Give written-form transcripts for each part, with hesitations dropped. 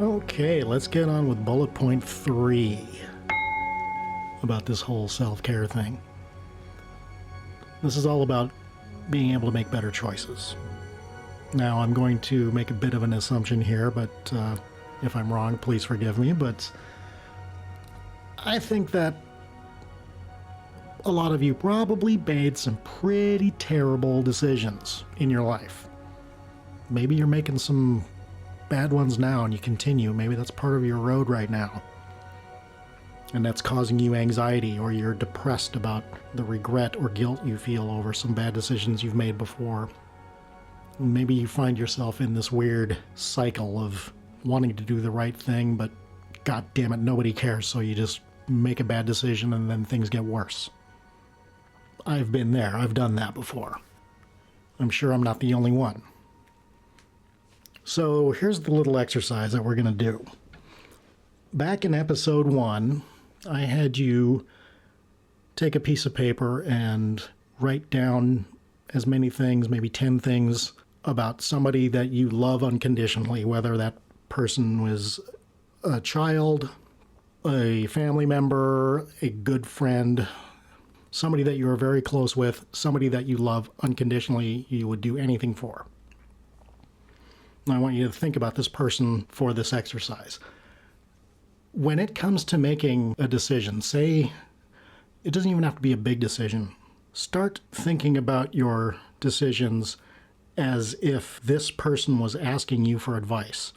Okay, let's get on with bullet point 3 about this whole self-care thing. This is all about being able to make better choices. Now, I'm going to make a bit of an assumption here, but if I'm wrong, please forgive me, but I think that a lot of you probably made some pretty terrible decisions in your life. Maybe you're making some bad ones now and you continue. Maybe that's part of your road right now. And that's causing you anxiety, or you're depressed about the regret or guilt you feel over some bad decisions you've made before. Maybe you find yourself in this weird cycle of wanting to do the right thing, but god damn it, nobody cares, so you just make a bad decision and then things get worse. I've been there. I've done that before. I'm sure I'm not the only one. So here's the little exercise that we're going to do. Back in episode 1, I had you take a piece of paper and write down as many things, maybe 10 things, about somebody that you love unconditionally, whether that person was a child, a family member, a good friend, somebody that you are very close with, somebody that you love unconditionally, you would do anything for. I want you to think about this person for this exercise. When it comes to making a decision, say, it doesn't even have to be a big decision. Start thinking about your decisions as if this person was asking you for advice.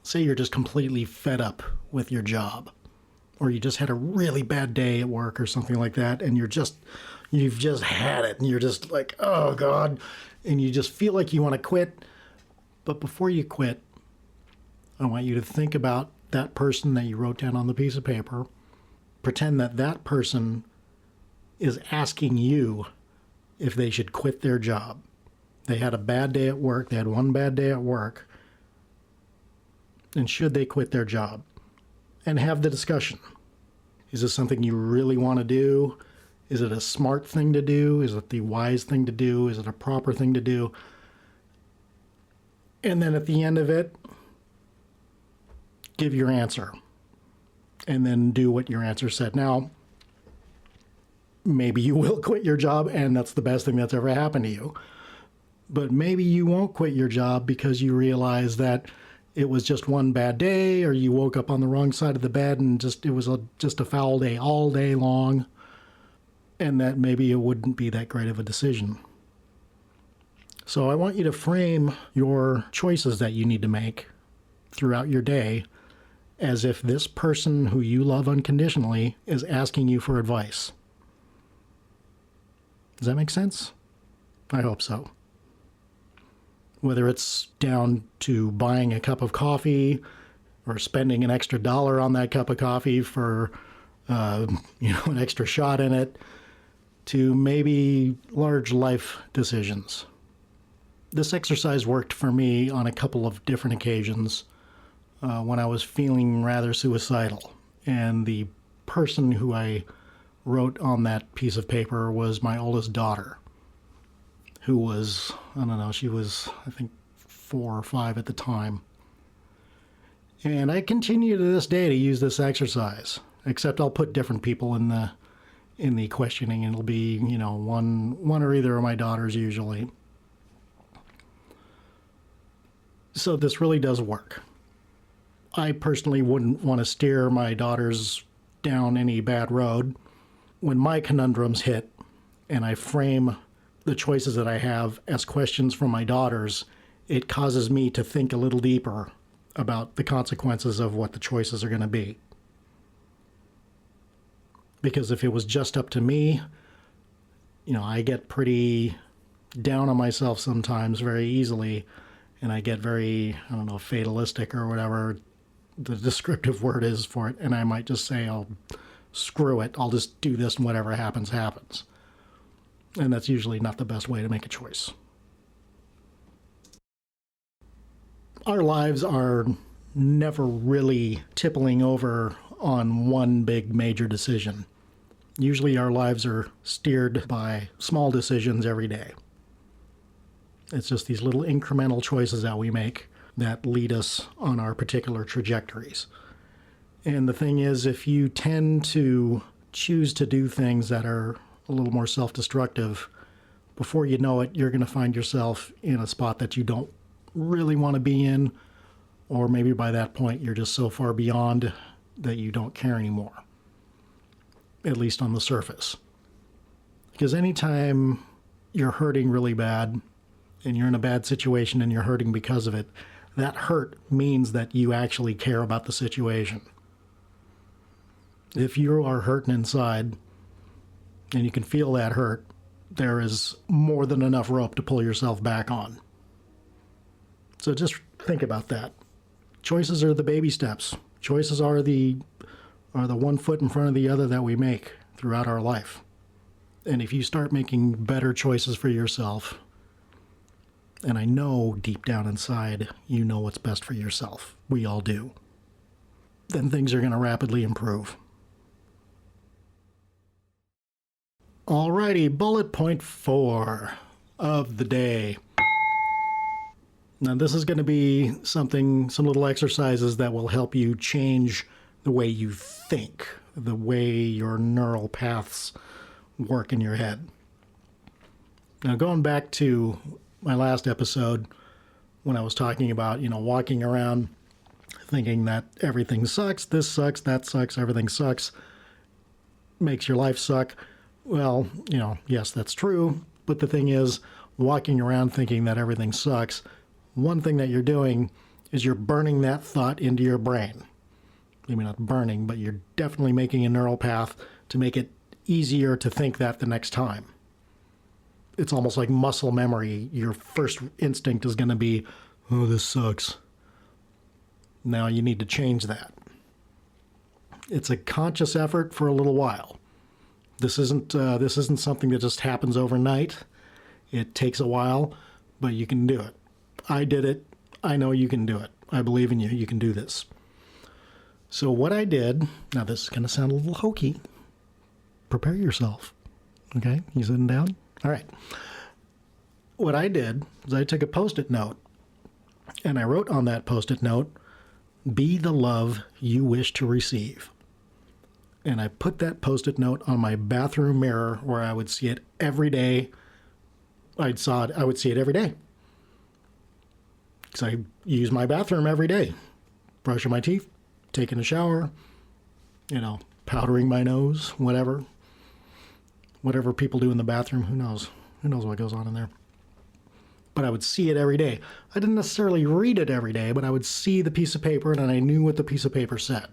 Say you're just completely fed up with your job, or you just had a really bad day at work or something like that, and you've just had it, and you're just like, oh God, and you just feel like you want to quit. But before you quit, I want you to think about that person that you wrote down on the piece of paper. Pretend that that person is asking you if they should quit their job. They had a bad day at work. They had one bad day at work. And should they quit their job? And have the discussion. Is this something you really want to do? Is it a smart thing to do? Is it the wise thing to do? Is it a proper thing to do? And then at the end of it, give your answer. And then do what your answer said. Now, maybe you will quit your job, and that's the best thing that's ever happened to you. But maybe you won't quit your job because you realize that it was just one bad day, or you woke up on the wrong side of the bed and it was just a foul day all day long, and that maybe it wouldn't be that great of a decision. So I want you to frame your choices that you need to make throughout your day as if this person who you love unconditionally is asking you for advice. Does that make sense? I hope so. Whether it's down to buying a cup of coffee or spending an extra $1 on that cup of coffee for an extra shot in it, to maybe large life decisions. This exercise worked for me on a couple of different occasions when I was feeling rather suicidal. And the person who I wrote on that piece of paper was my oldest daughter, who was, she was, I think, 4 or 5 at the time. And I continue to this day to use this exercise, except I'll put different people in the questioning. It'll be, one or either of my daughters usually. So this really does work. I personally wouldn't want to steer my daughters down any bad road. When my conundrums hit and I frame the choices that I have as questions from my daughters, it causes me to think a little deeper about the consequences of what the choices are going to be. Because if it was just up to me, I get pretty down on myself sometimes very easily, and I get very, fatalistic or whatever the descriptive word is for it, and I might just say, oh, screw it, I'll just do this and whatever happens, happens. And that's usually not the best way to make a choice. Our lives are never really tippling over on one big major decision. Usually our lives are steered by small decisions every day. It's just these little incremental choices that we make that lead us on our particular trajectories. And the thing is, if you tend to choose to do things that are a little more self-destructive, before you know it, you're going to find yourself in a spot that you don't really want to be in, or maybe by that point you're just so far beyond that you don't care anymore, at least on the surface. Because anytime you're hurting really bad and you're in a bad situation and you're hurting because of it, that hurt means that you actually care about the situation. If you are hurting inside and you can feel that hurt, there is more than enough rope to pull yourself back on. So just think about that. Choices are the baby steps. Choices are the 1 foot in front of the other that we make throughout our life. And if you start making better choices for yourself, and I know deep down inside you know what's best for yourself, we all do, then things are going to rapidly improve. Alrighty, bullet point 4 of the day. Now this is going to be some little exercises that will help you change the way you think, the way your neural paths work in your head. Now going back to my last episode when I was talking about, walking around thinking that everything sucks, this sucks, that sucks, everything sucks, makes your life suck. Well, yes, that's true. But the thing is, walking around thinking that everything sucks, one thing that you're doing is you're burning that thought into your brain. Maybe not burning, but you're definitely making a neural path to make it easier to think that the next time. It's almost like muscle memory. Your first instinct is going to be, oh, this sucks. Now you need to change that. It's a conscious effort for a little while. This isn't something that just happens overnight. It takes a while, but you can do it. I did it. I know you can do it. I believe in you. You can do this. So what I did, now this is going to sound a little hokey. Prepare yourself. Okay? You sitting down? All right. What I did is I took a Post-it note and I wrote on that Post-it note, "Be the love you wish to receive." And I put that Post-it note on my bathroom mirror where I would see it every day. I would see it every day. Because I use my bathroom every day. Brushing my teeth, taking a shower, powdering my nose, whatever. Whatever people do in the bathroom, who knows? Who knows what goes on in there? But I would see it every day. I didn't necessarily read it every day, but I would see the piece of paper and I knew what the piece of paper said.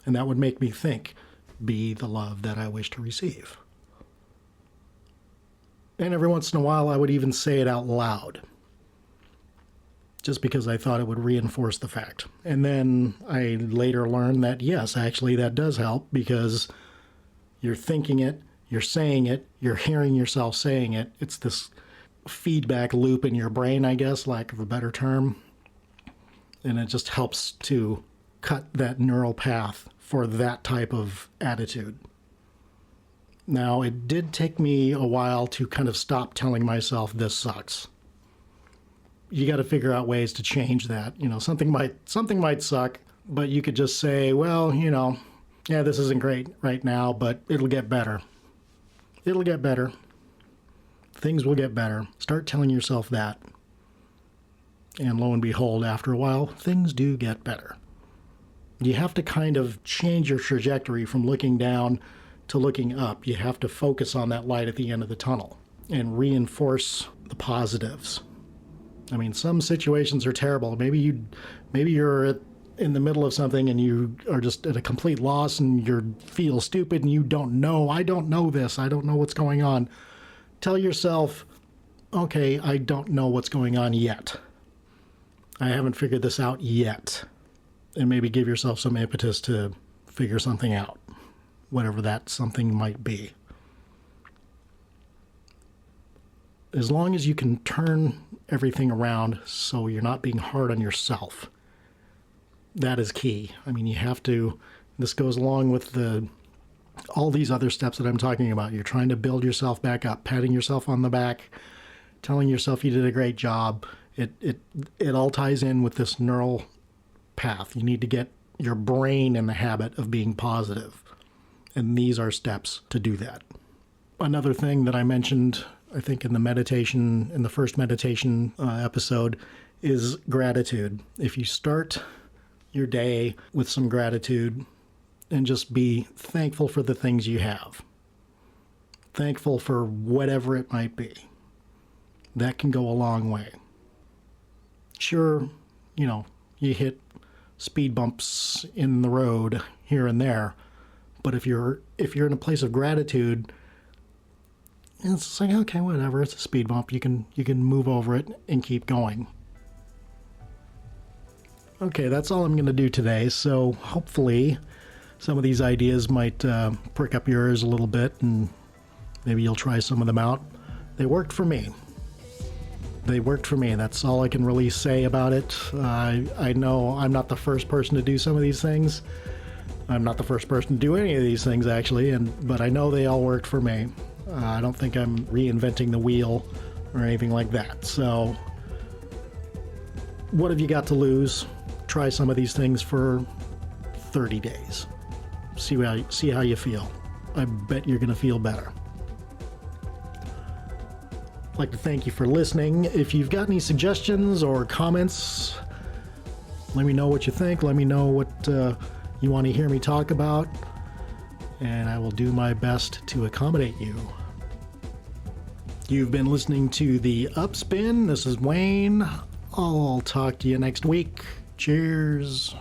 And that would make me think, be the love that I wish to receive. And every once in a while, I would even say it out loud, just because I thought it would reinforce the fact. And then I later learned that, yes, actually that does help, because you're thinking it, you're saying it, you're hearing yourself saying it. It's this feedback loop in your brain, I guess, lack of a better term. And it just helps to cut that neural path for that type of attitude. Now, it did take me a while to kind of stop telling myself this sucks. You got to figure out ways to change that. Something might suck, but you could just say, well, yeah, this isn't great right now, but it'll get better. It'll get better. Things will get better. Start telling yourself that. And lo and behold, after a while, things do get better. You have to kind of change your trajectory from looking down to looking up. You have to focus on that light at the end of the tunnel and reinforce the positives. I mean, some situations are terrible. Maybe you're in the middle of something and you are just at a complete loss and you feel stupid and you don't know. I don't know this. I don't know what's going on. Tell yourself, okay, I don't know what's going on yet. I haven't figured this out yet. And maybe give yourself some impetus to figure something out, whatever that something might be. As long as you can turn everything around so you're not being hard on yourself, that is key. I mean, you have to, this goes along with all these other steps that I'm talking about. You're trying to build yourself back up, patting yourself on the back, telling yourself you did a great job, It all ties in with this neural path. You need to get your brain in the habit of being positive. And these are steps to do that. Another thing that I mentioned, I think in the first meditation episode, is gratitude. If you start your day with some gratitude and just be thankful for the things you have, thankful for whatever it might be, that can go a long way. Sure, you hit speed bumps in the road here and there, but if you're in a place of gratitude, it's like, okay, whatever, it's a speed bump. You can move over it and keep going. Okay, that's all I'm going to do today. So hopefully some of these ideas might prick up your ears a little bit, and maybe you'll try some of them out. They worked for me. That's all I can really say about it. I know I'm not the first person to do some of these things. I'm not the first person to do any of these things, actually, but I know they all worked for me. I don't think I'm reinventing the wheel or anything like that. So what have you got to lose? Try some of these things for 30 days. See how you feel. I bet you're going to feel better. I'd like to thank you for listening. If you've got any suggestions or comments, let me know what you think. Let me know what you want to hear me talk about, and I will do my best to accommodate you. You've been listening to the UpSpin. This is Wayne. I'll talk to you next week. Cheers.